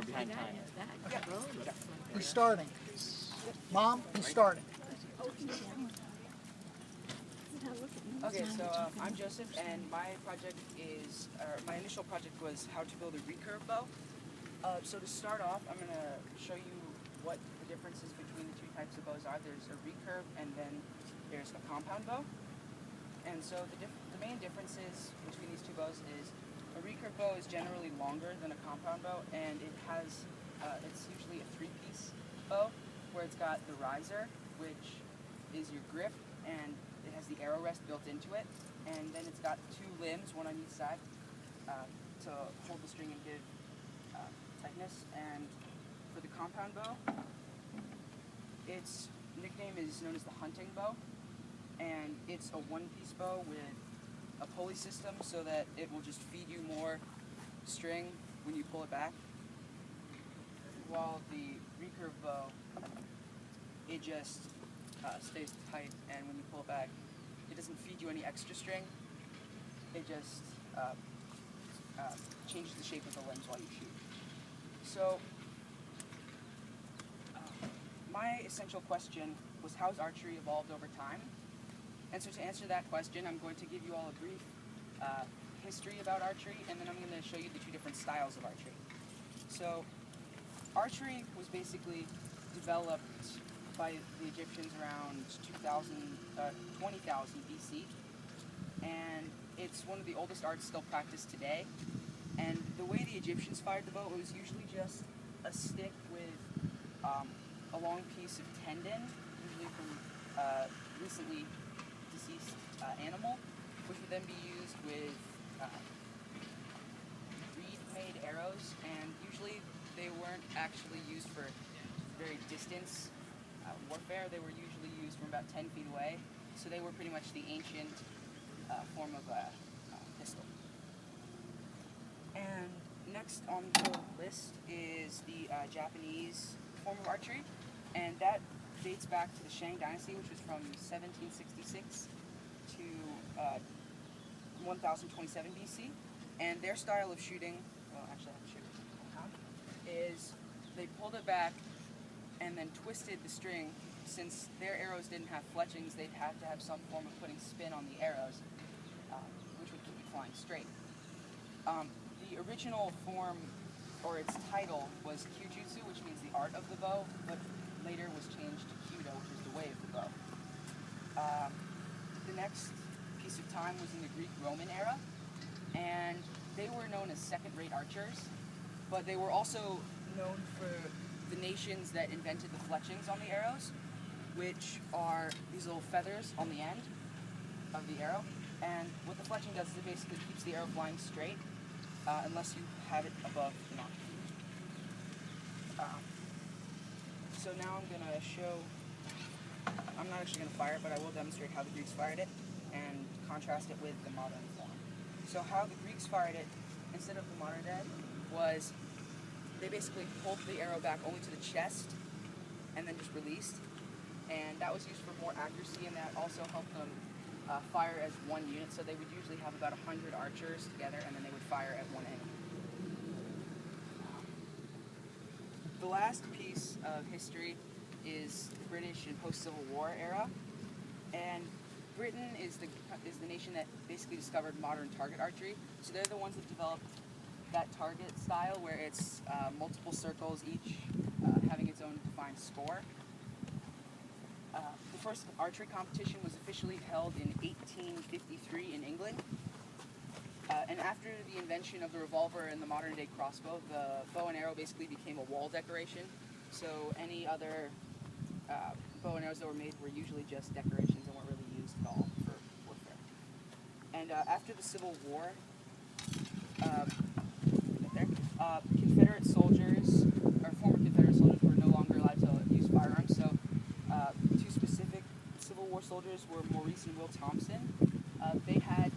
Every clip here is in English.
behind time. He's starting. Mom, he's starting. Okay, so I'm Joseph, and my initial project was how to build a recurve bow. So to start off, I'm going to show you what the differences between the two types of bows are. There's a recurve, and then there's a compound bow. And so the main differences between these two bows is a recurve bow is generally longer than a compound bow, and it has it's usually a three-piece bow where it's got the riser, which is your grip, and it has the arrow rest built into it, and then it's got two limbs, one on each side, to hold the string and give tightness. And for the compound bow, its nickname is known as the hunting bow, and it's a one-piece bow with a pulley system so that it will just feed you more string when you pull it back, while the recurve bow, it just stays tight, and when you pull it back, it doesn't feed you any extra string. It just changes the shape of the limbs while you shoot. So my essential question was, how's archery evolved over time? And so to answer that question, I'm going to give you all a brief history about archery, and then I'm going to show you the two different styles of archery. So archery was basically developed by the Egyptians around 20,000 BC, and it's one of the oldest arts still practiced today. And the way the Egyptians fired the bow, it was usually just a stick with a long piece of tendon, usually from recently deceased animal, which would then be used with reed-made arrows, and usually they weren't actually used for very distance warfare. They were usually used from about 10 feet away, so they were pretty much the ancient form of a pistol. And next on the list is the Japanese form of archery, and that dates back to the Shang Dynasty, which was from 1766 to 1027 BC. And their style of shooting, well, actually I have to shoot it, is they pulled it back and then twisted the string. Since their arrows didn't have fletchings, they'd have to have some form of putting spin on the arrows, which would keep it flying straight. The original form, or its title, was Kyujutsu, which means the art of the bow, but later was changed to Kyudo, which is the way of the bow. The next piece of time was in the Greek-Roman era, and they were known as second-rate archers, but they were also known for the nations that invented the fletchings on the arrows, which are these little feathers on the end of the arrow. And what the fletching does is it basically keeps the arrow flying straight, unless you have it above the notch. So now I'm going to show, I'm not actually going to fire it, but I will demonstrate how the Greeks fired it and contrast it with the modern form. So how the Greeks fired it, instead of the modern day, was they basically pulled the arrow back only to the chest and then just released. And that was used for more accuracy, and that also helped them fire as one unit. So they would usually have about 100 archers together, and then they would fire at one end. The last piece of history is the British and post-Civil War era. And Britain is the nation that basically discovered modern target archery. So they're the ones that developed that target style where it's multiple circles, each having its own defined score. The first archery competition was officially held in 1853 in England. And after the invention of the revolver and the modern-day crossbow, the bow and arrow basically became a wall decoration. So any other bow and arrows that were made were usually just decorations and weren't really used at all for warfare. And after the Civil War, Confederate soldiers, or former Confederate soldiers, were no longer allowed to use firearms. So two specific Civil War soldiers were Maurice and Will Thompson. They had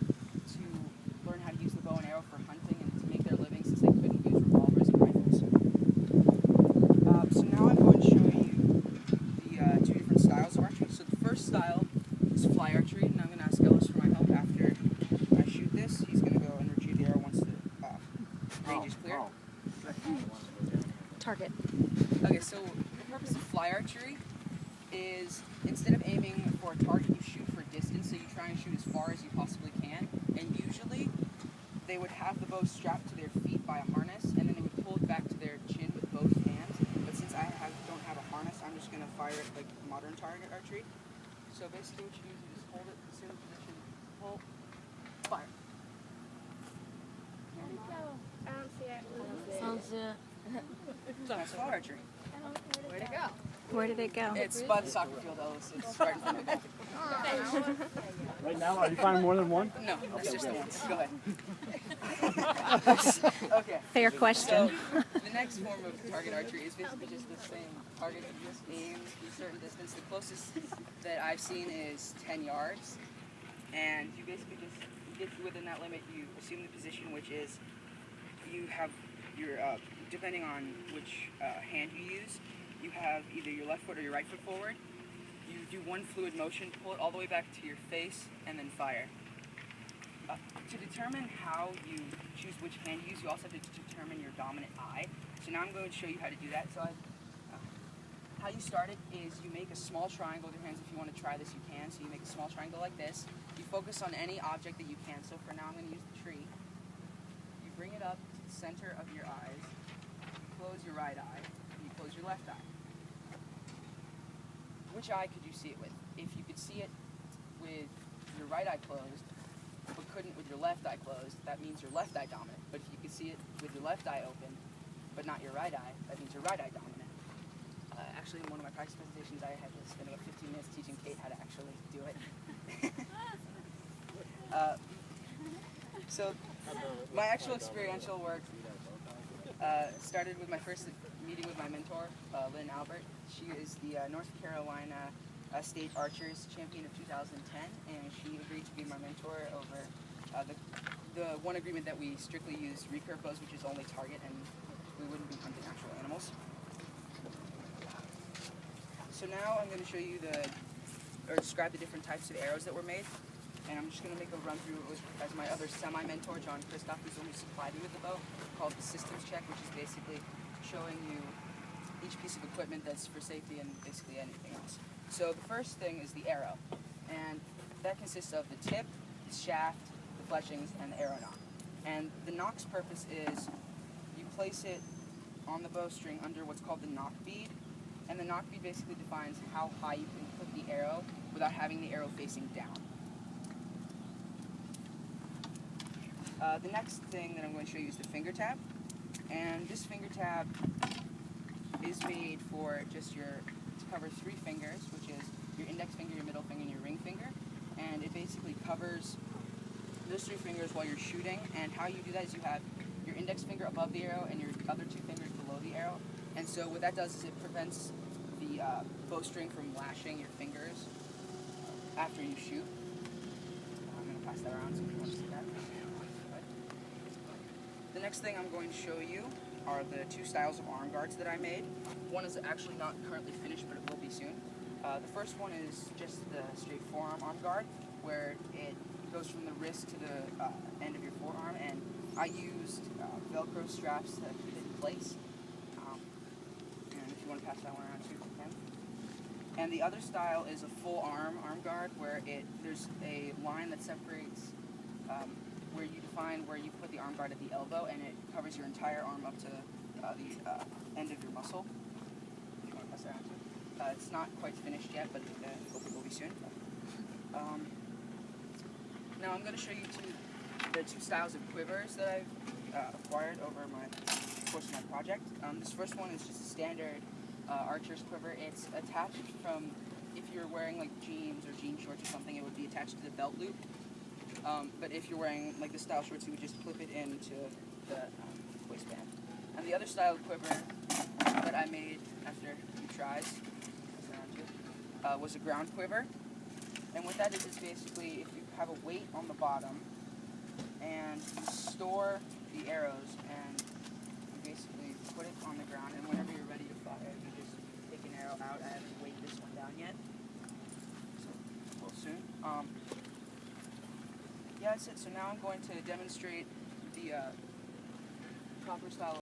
to learn how to use the bow and arrow for hunting and to make their living, since they couldn't use revolvers and rifles. So now I'm going to show you the two different styles of archery. So the first style is fly archery, and I'm going to ask Ellis for my help after I shoot this. He's going to go and retrieve the arrow once the range is clear. target. Okay, so the purpose of fly archery is instead of aiming for a target, you shoot for distance, so you try and shoot as far as you possibly can. And usually, they would have the bow strapped to their feet by a harness, and then they would pull it back to their chin with both hands. But since I don't have a harness, I'm just going to fire it like modern target archery. So basically what you do is you just hold it, sit in position, pull, fire. I don't see it. Sounds That's fly archery. Where'd it go? Where did it go? It's by the soccer field, Ellis. It's right in front of the goal. Right now, are you finding more than one? No, that's just the one. Go ahead. Okay. Fair question. So, the next form of target archery is basically just the same target. You just aim a certain distance. The closest that I've seen is 10 yards. And you basically just get within that limit, you assume the position, which is you have your, depending on which hand you use, you have either your left foot or your right foot forward. You do one fluid motion, pull it all the way back to your face, and then fire. To determine how you choose which hand you use, you also have to determine your dominant eye. So now I'm going to show you how to do that. So how you start it is you make a small triangle with your hands. If you want to try this, you can. So you make a small triangle like this. You focus on any object that you can. So for now, I'm going to use the tree. You bring it up to the center of your eyes. You close your right eye. And you close your left eye. Which eye could you see it with? If you could see it with your right eye closed, but couldn't with your left eye closed, that means your left eye dominant. But if you could see it with your left eye open, but not your right eye, that means your right eye dominant. Actually, in one of my practice presentations, I had to spend about 15 minutes teaching Kate how to actually do it. So my actual experiential work started with my first meeting with my mentor, Lynn Albert. She is the North Carolina State Archers Champion of 2010, and she agreed to be my mentor over the one agreement that we strictly use recurve bows, which is only target, and we wouldn't be hunting actual animals. So now I'm going to show you describe the different types of arrows that were made, and I'm just going to make a run through as my other semi-mentor, John Christoph, who's the one who supplied me with the bow, called the systems check, which is basically showing you each piece of equipment that's for safety and basically anything else. So the first thing is the arrow, and that consists of the tip, the shaft, the fletchings, and the arrow knock. And the knock's purpose is you place it on the bowstring under what's called the knock bead, and the knock bead basically defines how high you can put the arrow without having the arrow facing down. The next thing that I'm going to show you is the finger tab, and this finger tab is made for just to cover 3 fingers, which is your index finger, your middle finger, and your ring finger, and it basically covers those 3 fingers while you're shooting. And how you do that is you have your index finger above the arrow and your other 2 fingers below the arrow. And so what that does is it prevents the bowstring from lashing your fingers after you shoot. I'm going to pass that around so if you want to see that. The next thing I'm going to show you are the 2 styles of arm guards that I made. One is actually not currently finished, but it will be soon. The first one is just the straight forearm arm guard, where it goes from the wrist to the end of your forearm, and I used Velcro straps to keep it in place. And if you want to pass that one around too, you can. And the other style is a full arm guard, where there's a line that separates where you define where you put the arm guard at the elbow, and it covers your entire arm up to the end of your muscle. If you want to pass that around too. It's not quite finished yet, but hope it will be soon. Now I'm going to show you the 2 styles of quivers that I've acquired over the course of my project. This first one is just a standard archer's quiver. It's attached from, if you're wearing like jeans or jean shorts or something, it would be attached to the belt loop. But if you're wearing like the style shorts, you would just clip it into the waistband. And the other style of quiver that I made after a few tries was a ground quiver. And what that is basically if you have a weight on the bottom and you store the arrows and you basically put it on the ground, and whenever you're ready to fire, you just take an arrow out. I haven't weighed this one down yet, so we'll soon. Yeah, that's it. So now I'm going to demonstrate the proper style